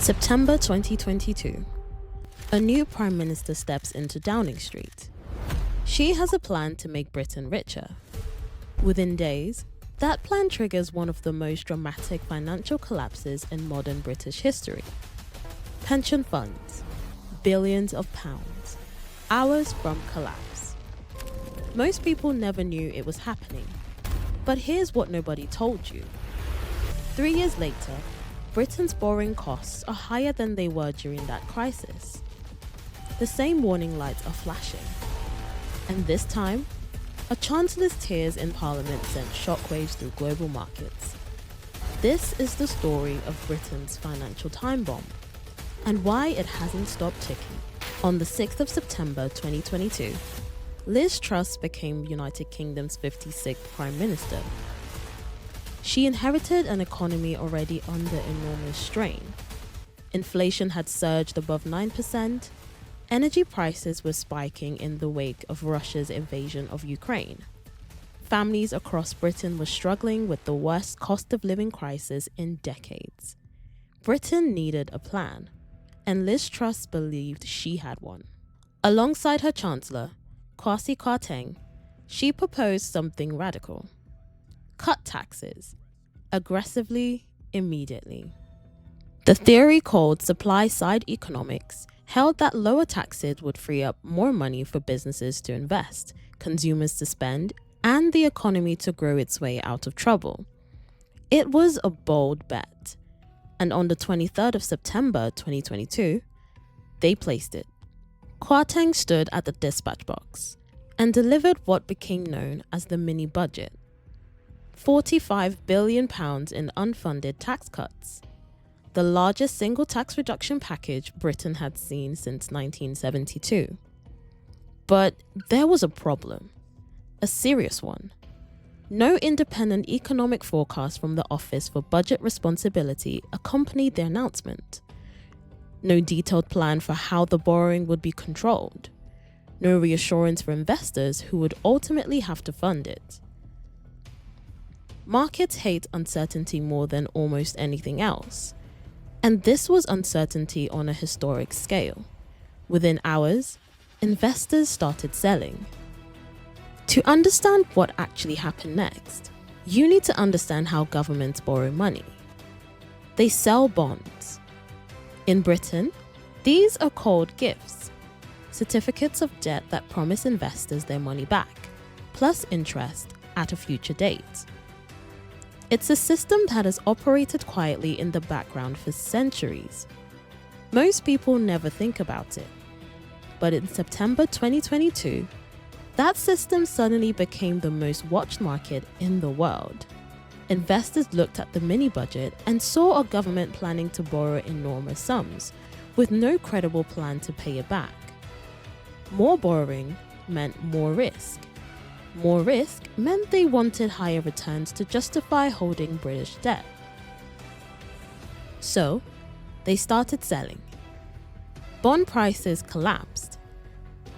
September 2022. A new Prime Minister steps into Downing Street. She has a plan to make Britain richer. Within days, that plan triggers one of the most dramatic financial collapses in modern British history. Pension funds, billions of pounds, hours from collapse. Most people never knew it was happening. But here's what nobody told you. 3 years later, Britain's borrowing costs are higher than they were during that crisis. The same warning lights are flashing. And this time, a Chancellor's tears in Parliament sent shockwaves through global markets. This is the story of Britain's financial time bomb, and why it hasn't stopped ticking. On the 6th of September 2022, Liz Truss became United Kingdom's 56th Prime Minister. She inherited an economy already under enormous strain. Inflation had surged above 9%, energy prices were spiking in the wake of Russia's invasion of Ukraine. Families across Britain were struggling with the worst cost of living crisis in decades. Britain needed a plan, and Liz Truss believed she had one. Alongside her Chancellor, Kwasi Kwarteng, she proposed something radical. Cut taxes, aggressively, immediately. The theory called supply-side economics held that lower taxes would free up more money for businesses to invest, consumers to spend, and the economy to grow its way out of trouble. It was a bold bet, and on the 23rd of September 2022, they placed it. Kwarteng stood at the dispatch box and delivered what became known as the Mini-Budget. £45 billion in unfunded tax cuts, the largest single tax reduction package Britain had seen since 1972. But there was a problem, a serious one. No independent economic forecast from the Office for Budget Responsibility accompanied the announcement. No detailed plan for how the borrowing would be controlled. No reassurance for investors who would ultimately have to fund it. Markets hate uncertainty more than almost anything else. And this was uncertainty on a historic scale. Within hours, investors started selling. To understand what actually happened next, you need to understand how governments borrow money. They sell bonds. In Britain, these are called gifts, certificates of debt that promise investors their money back, plus interest at a future date. It's a system that has operated quietly in the background for centuries. Most people never think about it. But in September 2022, that system suddenly became the most watched market in the world. Investors looked at the mini-budget and saw a government planning to borrow enormous sums, with no credible plan to pay it back. More borrowing meant more risk. More risk meant they wanted higher returns to justify holding British debt. So, they started selling. Bond prices collapsed.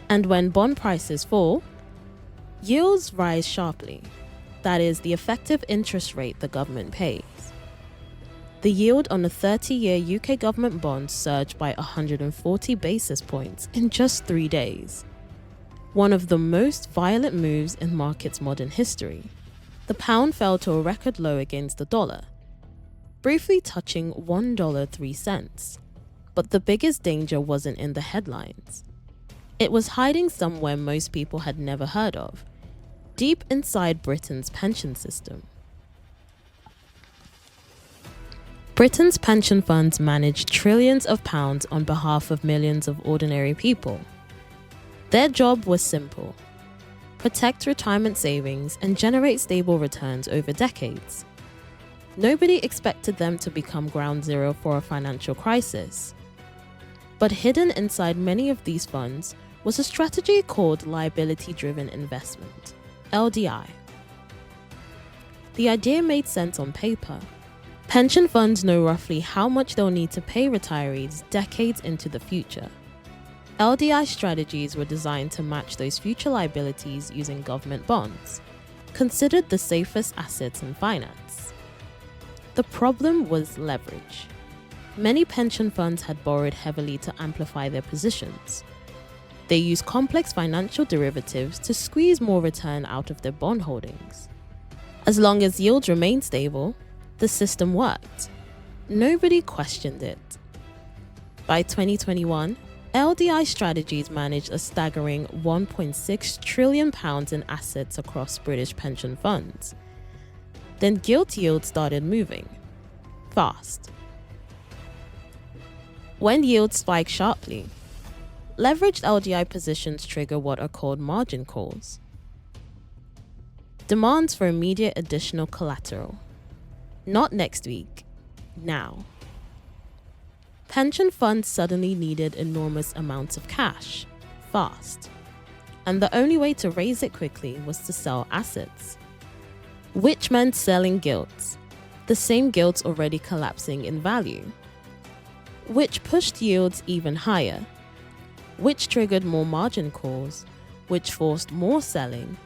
And when bond prices fall, yields rise sharply. That is, the effective interest rate the government pays. The yield on a 30-year UK government bond surged by 140 basis points in just 3 days. One of the most violent moves in markets' modern history. The pound fell to a record low against the dollar, briefly touching $1.03. But the biggest danger wasn't in the headlines. It was hiding somewhere most people had never heard of, deep inside Britain's pension system. Britain's pension funds manage trillions of pounds on behalf of millions of ordinary people. Their job was simple: protect retirement savings and generate stable returns over decades. Nobody expected them to become ground zero for a financial crisis. But hidden inside many of these funds was a strategy called liability-driven investment, LDI. The idea made sense on paper. Pension funds know roughly how much they'll need to pay retirees decades into the future. LDI strategies were designed to match those future liabilities using government bonds, considered the safest assets in finance. The problem was leverage. Many pension funds had borrowed heavily to amplify their positions. They used complex financial derivatives to squeeze more return out of their bond holdings. As long as yields remained stable, the system worked. Nobody questioned it. By 2021, LDI strategies managed a staggering £1.6 trillion in assets across British pension funds. Then gilt yields started moving fast. When yields spike sharply, leveraged LDI positions trigger what are called margin calls. Demands for immediate additional collateral. Not next week, now. Pension funds suddenly needed enormous amounts of cash, fast. And the only way to raise it quickly was to sell assets. Which meant selling gilts, the same gilts already collapsing in value. Which pushed yields even higher, which triggered more margin calls, which forced more selling,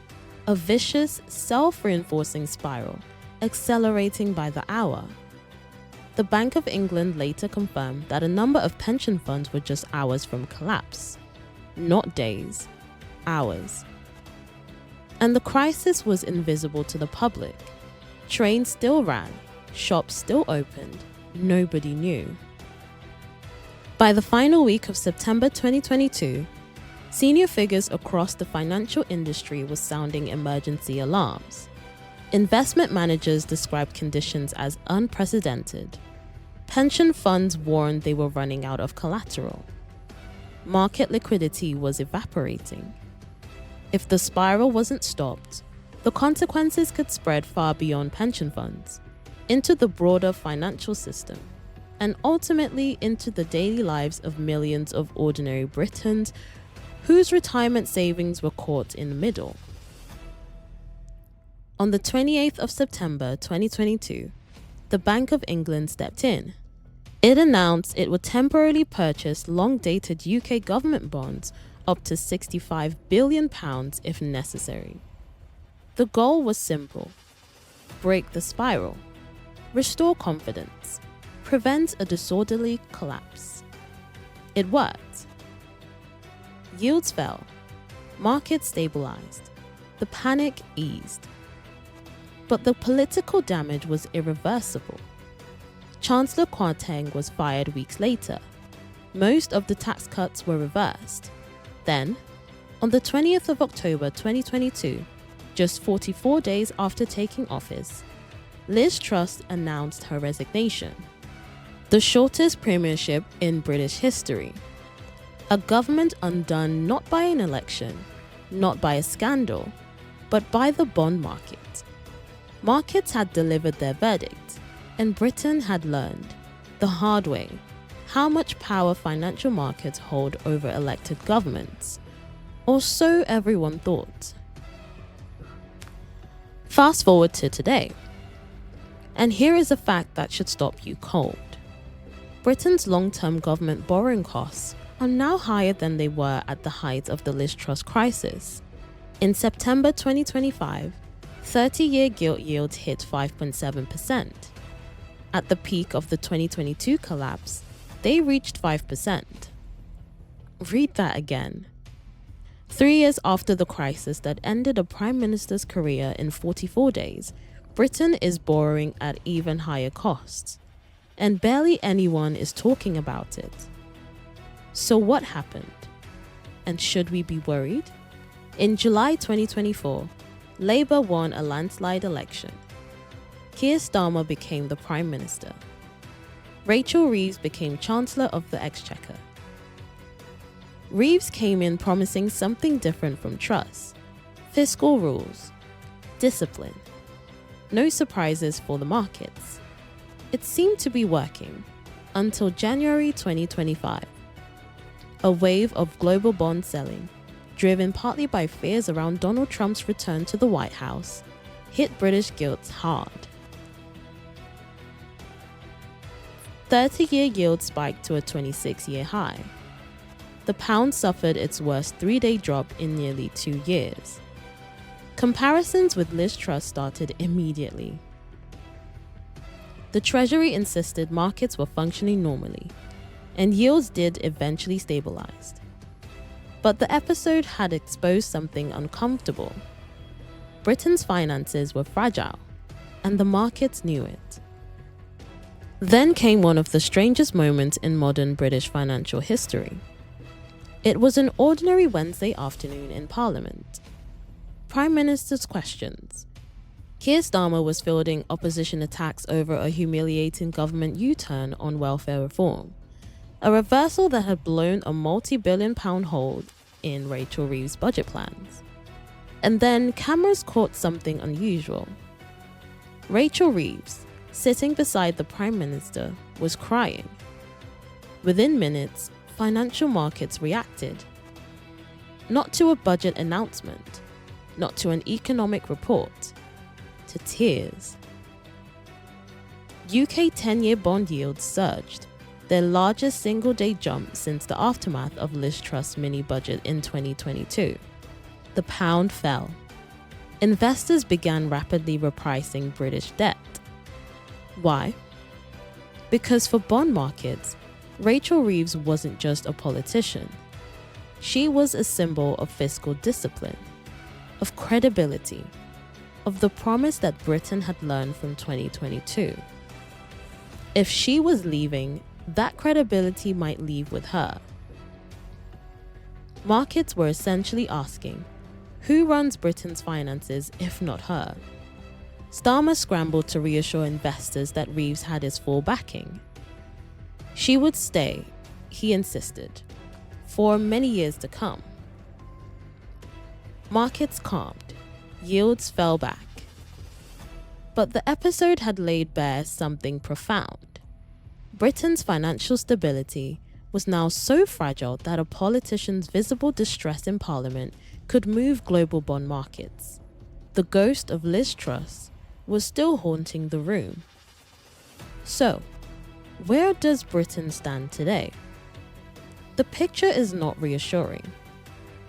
a vicious, self-reinforcing spiral, accelerating by the hour. The Bank of England later confirmed that a number of pension funds were just hours from collapse, not days, hours. And the crisis was invisible to the public. Trains still ran, shops still opened, nobody knew. By the final week of September 2022, senior figures across the financial industry were sounding emergency alarms. Investment managers described conditions as unprecedented. Pension funds warned they were running out of collateral. Market liquidity was evaporating. If the spiral wasn't stopped, the consequences could spread far beyond pension funds, into the broader financial system, and ultimately into the daily lives of millions of ordinary Britons whose retirement savings were caught in the middle. On the 28th of September 2022, the Bank of England stepped in. It announced it would temporarily purchase long-dated UK government bonds up to £65 billion if necessary. The goal was simple: break the spiral, restore confidence, prevent a disorderly collapse. It worked. Yields fell, markets stabilized, the panic eased. But the political damage was irreversible. Chancellor Kwarteng was fired weeks later. Most of the tax cuts were reversed. Then, on the 20th of October 2022, just 44 days after taking office, Liz Truss announced her resignation. The shortest premiership in British history. A government undone not by an election, not by a scandal, but by the bond market. Markets had delivered their verdict, and Britain had learned, the hard way, how much power financial markets hold over elected governments. Or so everyone thought. Fast forward to today. And here is a fact that should stop you cold. Britain's long-term government borrowing costs are now higher than they were at the height of the Liz Truss crisis. In September 2025, 30-year gilt yields hit 5.7%. At the peak of the 2022 collapse, they reached 5%. Read that again. 3 years after the crisis that ended a prime minister's career in 44 days, Britain is borrowing at even higher costs. And barely anyone is talking about it. So what happened? And should we be worried? In July 2024, Labour won a landslide election. Keir Starmer became the Prime Minister. Rachel Reeves became Chancellor of the Exchequer. Reeves came in promising something different from Truss: fiscal rules, discipline. No surprises for the markets. It seemed to be working until January 2025. A wave of global bond selling, driven partly by fears around Donald Trump's return to the White House, hit British gilts hard. 30-year yields spiked to a 26-year high. The pound suffered its worst 3-day drop in nearly 2 years. Comparisons with Liz Truss started immediately. The Treasury insisted markets were functioning normally, and yields did eventually stabilize. But the episode had exposed something uncomfortable. Britain's finances were fragile, and the markets knew it. Then came one of the strangest moments in modern British financial history. It was an ordinary Wednesday afternoon in Parliament. Prime Minister's questions. Keir Starmer was fielding opposition attacks over a humiliating government U-turn on welfare reform, a reversal that had blown a multi-billion-pound hole in Rachel Reeves' budget plans. And then cameras caught something unusual. Rachel Reeves, sitting beside the Prime Minister, was crying. Within minutes, financial markets reacted. Not to a budget announcement, not to an economic report, to tears. UK 10-year bond yields surged, their largest single-day jump since the aftermath of Liz Truss Mini-Budget in 2022. The pound fell. Investors began rapidly repricing British debt. Why? Because for bond markets, Rachel Reeves wasn't just a politician. She was a symbol of fiscal discipline, of credibility, of the promise that Britain had learned from 2022. If she was leaving, that credibility might leave with her. Markets were essentially asking, who runs Britain's finances if not her? Starmer scrambled to reassure investors that Reeves had his full backing. She would stay, he insisted, for many years to come. Markets calmed, yields fell back. But the episode had laid bare something profound. Britain's financial stability was now so fragile that a politician's visible distress in Parliament could move global bond markets. The ghost of Liz Truss was still haunting the room. So, where does Britain stand today? The picture is not reassuring.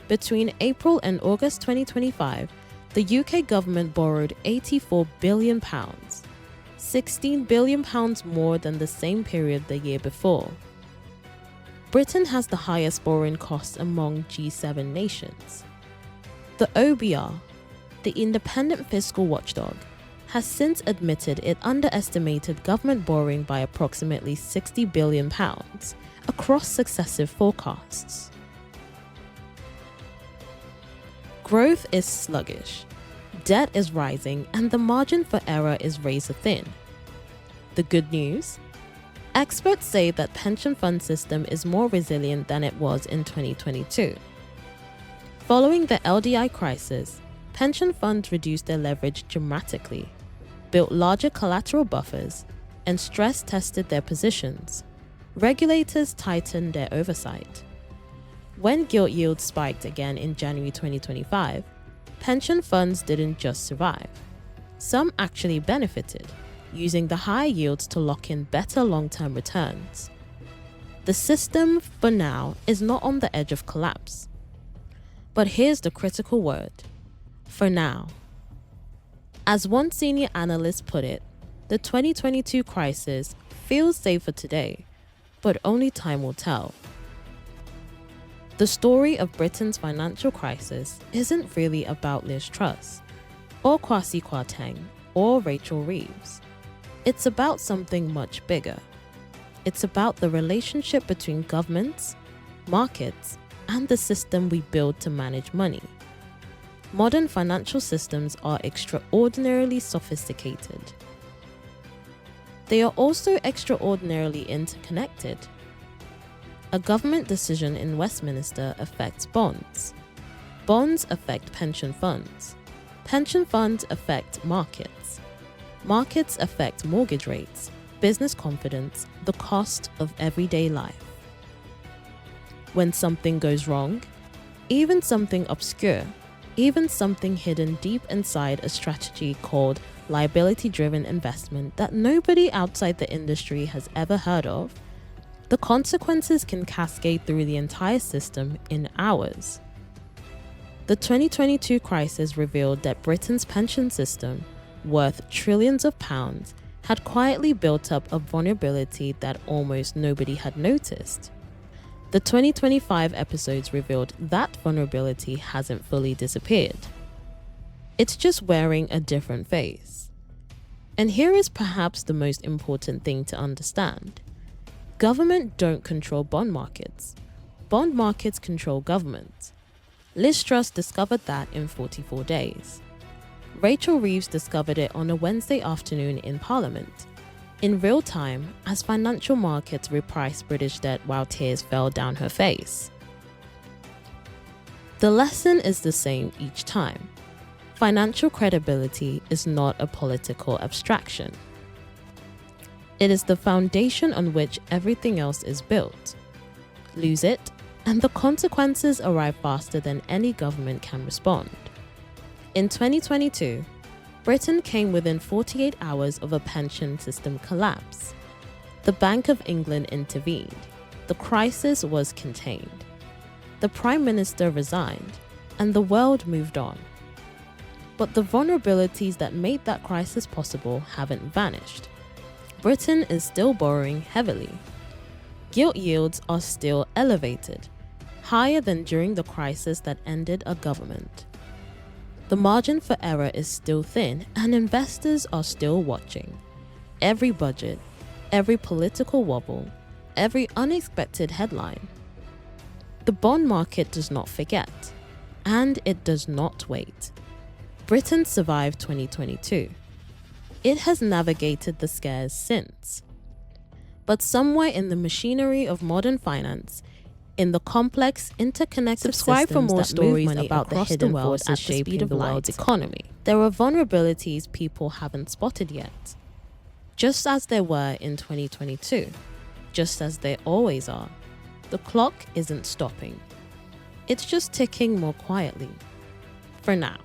Between April and August 2025, the UK government borrowed £84 billion, £16 billion more than the same period the year before. Britain has the highest borrowing costs among G7 nations. The OBR, the independent fiscal watchdog, has since admitted it underestimated government borrowing by approximately £60 billion across successive forecasts. Growth is sluggish, debt is rising, and the margin for error is razor thin. The good news? Experts say that pension fund system is more resilient than it was in 2022. Following the LDI crisis, pension funds reduced their leverage dramatically, built larger collateral buffers, and stress-tested their positions. Regulators tightened their oversight. When gilt yields spiked again in January 2025, pension funds didn't just survive. Some actually benefited, using the high yields to lock in better long-term returns. The system, for now, is not on the edge of collapse. But here's the critical word: for now. As one senior analyst put it, the 2022 crisis feels safer today, but only time will tell. The story of Britain's financial crisis isn't really about Liz Truss, or Kwasi Kwarteng, or Rachel Reeves. It's about something much bigger. It's about the relationship between governments, markets, and the system we build to manage money. Modern financial systems are extraordinarily sophisticated. They are also extraordinarily interconnected. A government decision in Westminster affects bonds. Bonds affect pension funds. Pension funds affect markets. Markets affect mortgage rates, business confidence, the cost of everyday life. When something goes wrong, even something obscure, even something hidden deep inside a strategy called liability-driven investment that nobody outside the industry has ever heard of, the consequences can cascade through the entire system in hours. The 2022 crisis revealed that Britain's pension system, worth trillions of pounds, had quietly built up a vulnerability that almost nobody had noticed. The 2025 episodes revealed that vulnerability hasn't fully disappeared. It's just wearing a different face. And here is perhaps the most important thing to understand. Government don't control bond markets. Bond markets control government. Liz Truss discovered that in 44 days. Rachel Reeves discovered it on a Wednesday afternoon in Parliament, in real time as financial markets repriced British debt while tears fell down her face. The lesson is the same each time. Financial credibility is not a political abstraction. It is the foundation on which everything else is built. Lose it, and the consequences arrive faster than any government can respond. In 2022, Britain came within 48 hours of a pension system collapse. The Bank of England intervened. The crisis was contained. The Prime Minister resigned, and the world moved on. But the vulnerabilities that made that crisis possible haven't vanished. Britain is still borrowing heavily. Gilt yields are still elevated, higher than during the crisis that ended a government. The margin for error is still thin, and investors are still watching. Every budget, every political wobble, every unexpected headline. The bond market does not forget, and it does not wait. Britain survived 2022. It has navigated the scares since. But somewhere in the machinery of modern finance, in the complex, interconnected Subscribe for more that stories move money about the across hidden forces forces shaping shaping the the world's light. economy. There are vulnerabilities people haven't spotted yet, just as there were in 2022, just as there always are. The clock isn't stopping. It's just ticking more quietly. For now.